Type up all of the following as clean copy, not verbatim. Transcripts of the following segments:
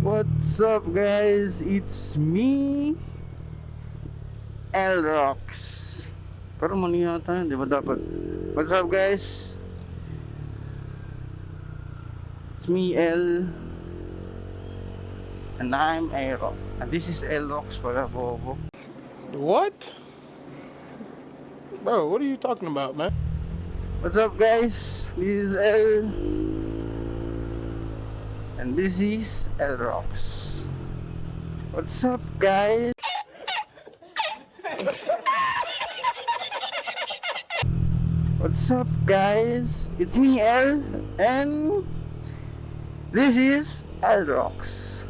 What's up guys? It's me, Elrox. Pero mali yata yun, di ba dapat? What's up guys? It's me, El. And I'm Aerox. And this is Elrox pala, bobo. What? Bro, what are you talking about, man? What's up guys? This is El. And this is Elrox. What's up guys? What's up guys? It's me, El. And this is Elrox.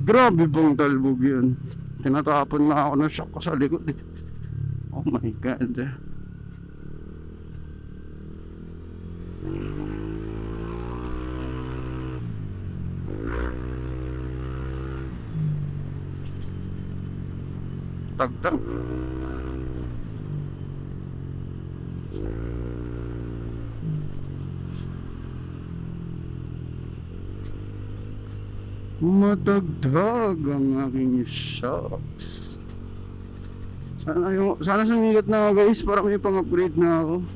Grabe pong talbog yun. Tinatapon na ako ng shock ko sa likod eh. Oh my god. Tagtag. Matagtag ang aking shocks. Sana sumigat na ako guys para may pang-upgrade na ako.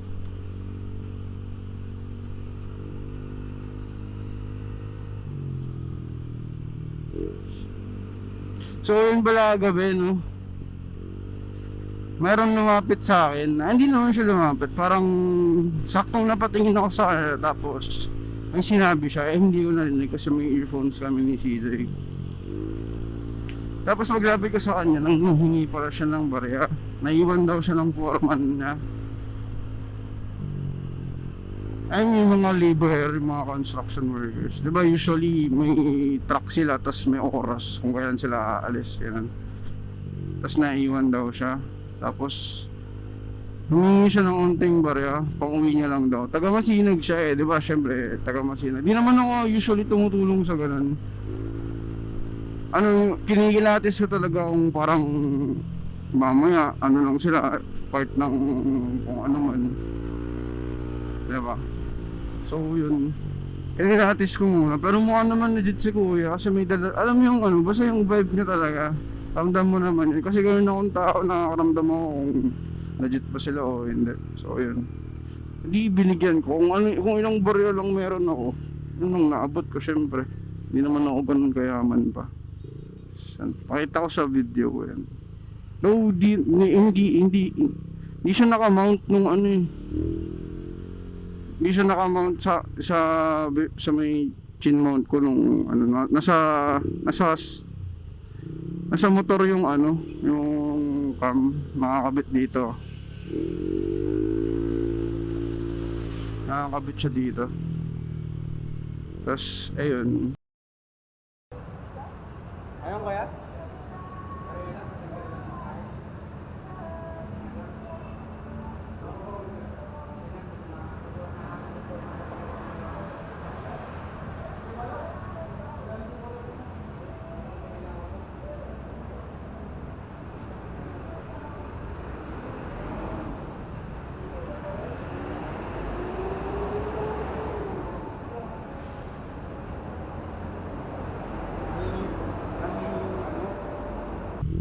So yun pala gabi no. Meron lumapit sa akin. Hindi naman siya lumapit. Parang saktong napatingin ako sa kanya. Tapos may sinabi siya. Hindi ko narinig kasi may earphones kami ni CJ. Tapos maglapit ko sa kanya. Nang humingi pala siya ng barya. Naiwan daw siya ng foreman niya. Ay may mga labor, mga construction workers. Diba usually may truck sila. Tapos may oras kung kailan sila aalis. Yan. Tapos naiwan daw siya. Tapos humingi siya ng unting barya, pang-uwi niya lang daw. Taga-Masinag siya eh, di ba? Syempre, taga-Masinag. Di naman ako usually tumutulong sa ganun. Kinikilatis ko talaga kung parang mamaya, lang sila, part ng kung ano man. Di ba? So, yun. Kinikilatis ko muna. Pero mukha naman legit si kuya kasi may dala, alam mo yung basta yung vibe niya talaga. Ramdam mo naman yun. Kasi ganoon akong tao, nakakaramdam mo kung legit ba sila o hindi. So yun. Hindi binigyan ko kung ilang barya lang meron ako. Yun ang naabot ko syempre. Hindi naman ako ganun kayaman pa. Pakita ko sa video ko yan. No, hindi siya naka-mount nung Hindi siya naka-mount sa may chin mount ko nung nasa motor yung yung cam nakakabit dito. Nakakabit siya dito. Tapos ayun. Ayun, kuya?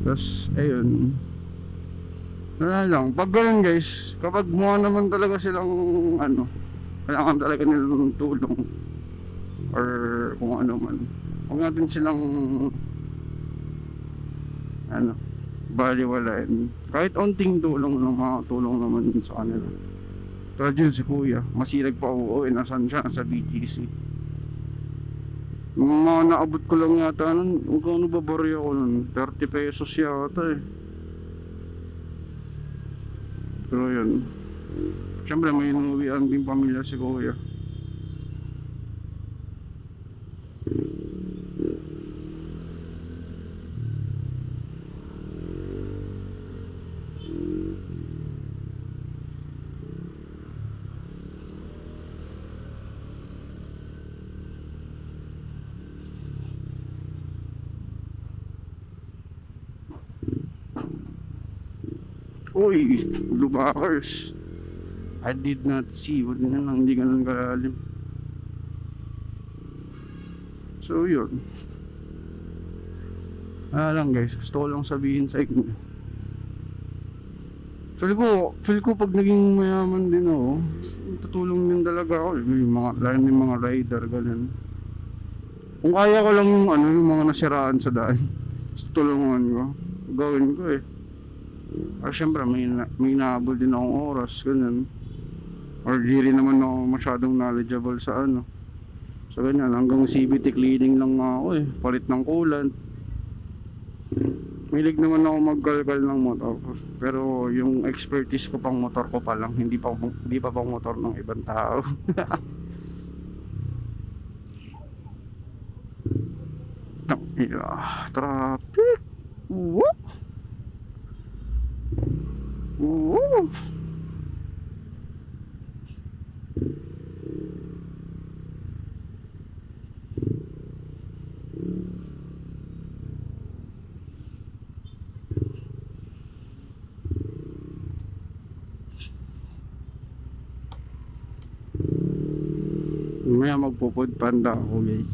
Tapos ayun. Wala lang. Pag ganun guys, kapag mukha naman talaga silang kailangan talaga nilang tulong or kung ano man, huwag natin silang baliwalain. Kahit onting tulong lang, makakatulong naman yun sa kanila. Tulad yun si kuya, masilag pa uuwi, nasan siya, sa BGC. Yung mga naabot ko lang yata nun, kung ano ba barya ko nun, 30 pesos yata eh. Pero yun, siyempre may inuwian din pamilya si kuya. Uy, Lubakers. I did not see. Huwag na lang, hindi ganun kalalim. So yun. Lang guys, gusto ko lang sabihin sa inyo. Feel ko pag naging mayaman din ako, tutulong din talaga ako. Yung mga, lalo yung mga rider, ganun. Kung kaya ko lang yung ano, yung mga nasiraan sa daan, tulungan ko. Gawin ko eh. Or syempre may nahabol din akong oras, ganun. Or di rin naman ako masyadong knowledgeable sa ano. So ganyan, hanggang CVT cleaning lang nga ako eh. Palit ng coolant. Milig naman ako maggalgal ng motor. Pero yung expertise ko pang motor ko pa lang, hindi pa pang motor ng ibang tao. Traffic. Whoop. Whoop. Mamaya magpo-food panda ako guys.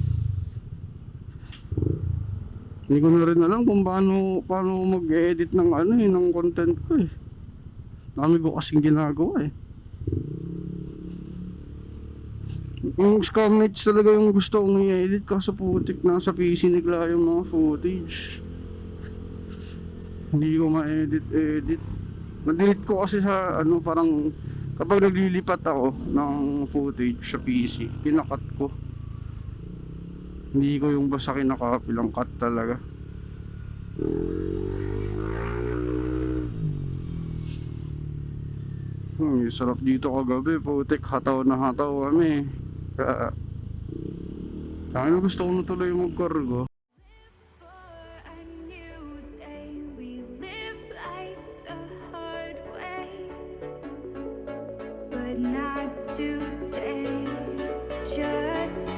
Hindi ko na rin alam kung paano mag-edit ng ano eh, ng content ko eh. Dami ko kasing ginagawa eh. Yung scam nights talaga yung gusto kong i-edit, kaso putik na sa PC nigla yung mga footage. Hindi ko ma-edit. Na-delete ko kasi sa ano, parang kapag naglilipat ako ng footage sa PC, kinakat ko. Hindi ko yung basta kinakopy lang, cut talaga. Sarap dito kagabi, putik, hataw na hataw kami. Kaya ano, gusto ko na tuloy mag-cargo. For a new day, we live life the hard way, but not today. Just